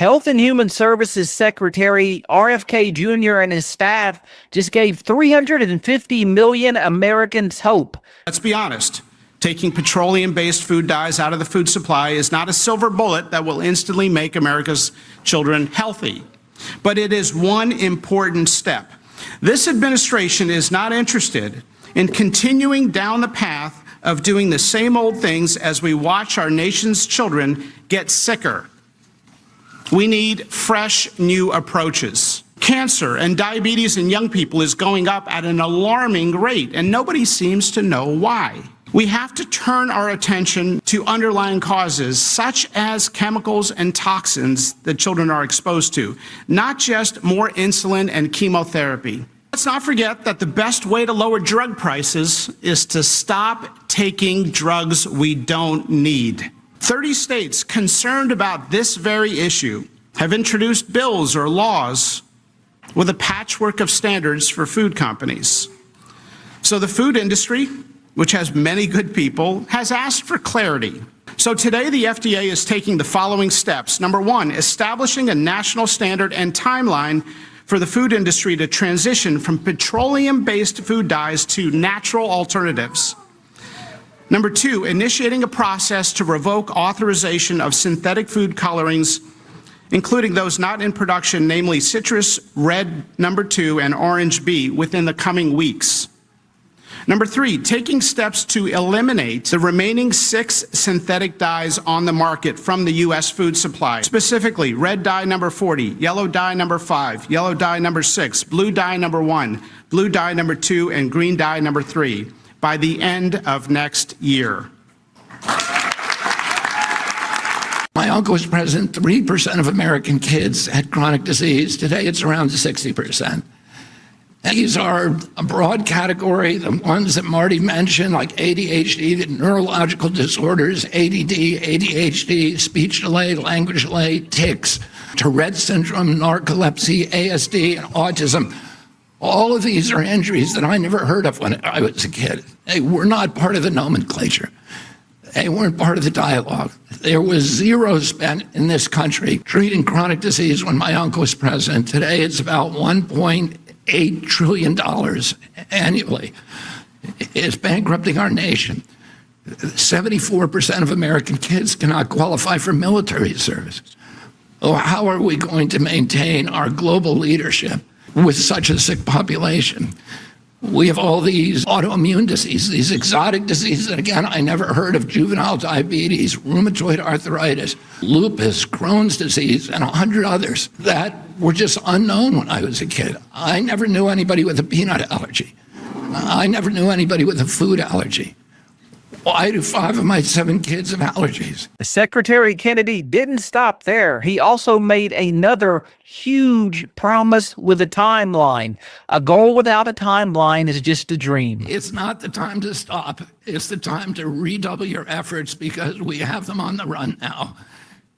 Health and Human Services Secretary RFK Jr. and his staff just gave 350 million Americans hope. Let's be honest. Taking petroleum-based food dyes out of the food supply is not a silver bullet that will instantly make America's children healthy. But it is one important step. This administration is not interested in continuing down the path of doing the same old things as we watch our nation's children get sicker. We need fresh, new approaches. Cancer and diabetes in young people is going up at an alarming rate, and nobody seems to know why. We have to turn our attention to underlying causes, such as chemicals and toxins that children are exposed to, not just more insulin and chemotherapy. Let's not forget that the best way to lower drug prices is to stop taking drugs we don't need. 30 states concerned about this very issue have introduced bills or laws with a patchwork of standards for food companies. So the food industry, which has many good people, has asked for clarity. So today the FDA is taking the following steps. Number one, establishing a national standard and timeline for the food industry to transition from petroleum-based food dyes to natural alternatives. Number two, initiating a process to revoke authorization of synthetic food colorings, including those not in production, namely citrus red number 2 and orange B, within the coming weeks. Number three, taking steps to eliminate the remaining 6 synthetic dyes on the market from the U.S. food supply, specifically red dye number 40, yellow dye number 5, yellow dye number 6, blue dye number 1, blue dye number 2, and green dye number 3 by the end of next year. My uncle was president. 3% of American kids had chronic disease. Today it's around 60%. These are a broad category, the ones that Marty mentioned, like ADHD, the neurological disorders, ADD, ADHD, speech delay, language delay, tics, Tourette syndrome, narcolepsy, ASD, and autism. All of these are injuries that I never heard of when I was a kid. They were not part of the nomenclature. They weren't part of the dialogue. There was zero spent in this country treating chronic disease when my uncle was president. Today it's about $1.8 trillion annually. It's bankrupting our nation. 74% of American kids cannot qualify for military service. Oh, how are we going to maintain our global leadership with such a sick population? We have all these autoimmune diseases, these exotic diseases, and again, I never heard of juvenile diabetes, rheumatoid arthritis, lupus, Crohn's disease, and 100 others that were just unknown when I was a kid. I never knew anybody with a peanut allergy. I never knew anybody with a food allergy. Why do 5 of my 7 kids have allergies? Secretary Kennedy didn't stop there. He also made another huge promise with a timeline. A goal without a timeline is just a dream. It's not the time to stop. It's the time to redouble your efforts because we have them on the run now.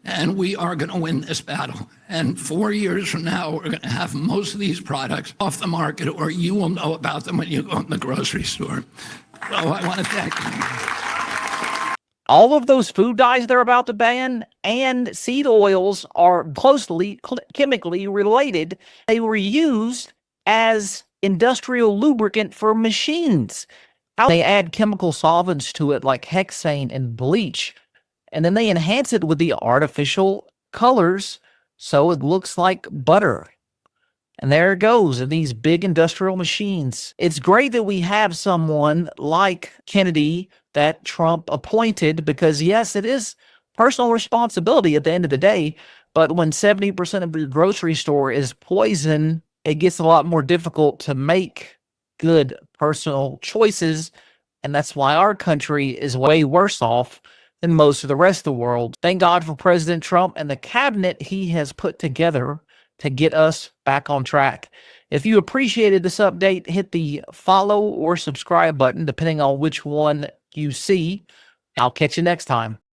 And we are going to win this battle. And 4 years from now, we're going to have most of these products off the market, or you will know about them when you go in the grocery store. So I want to thank you. All of those food dyes they're about to ban and seed oils are closely chemically related. They were used as industrial lubricant for machines. How they add chemical solvents to it like hexane and bleach, and then they enhance it with the artificial colors so it looks like butter. And there it goes in these big industrial machines. It's great that we have someone like Kennedy that Trump appointed because, yes, it is personal responsibility at the end of the day. But when 70% of your grocery store is poison, it gets a lot more difficult to make good personal choices. And that's why our country is way worse off than most of the rest of the world. Thank God for President Trump and the cabinet he has put together to get us back on track. If you appreciated this update, hit the follow or subscribe button, depending on which one you see. I'll catch you next time.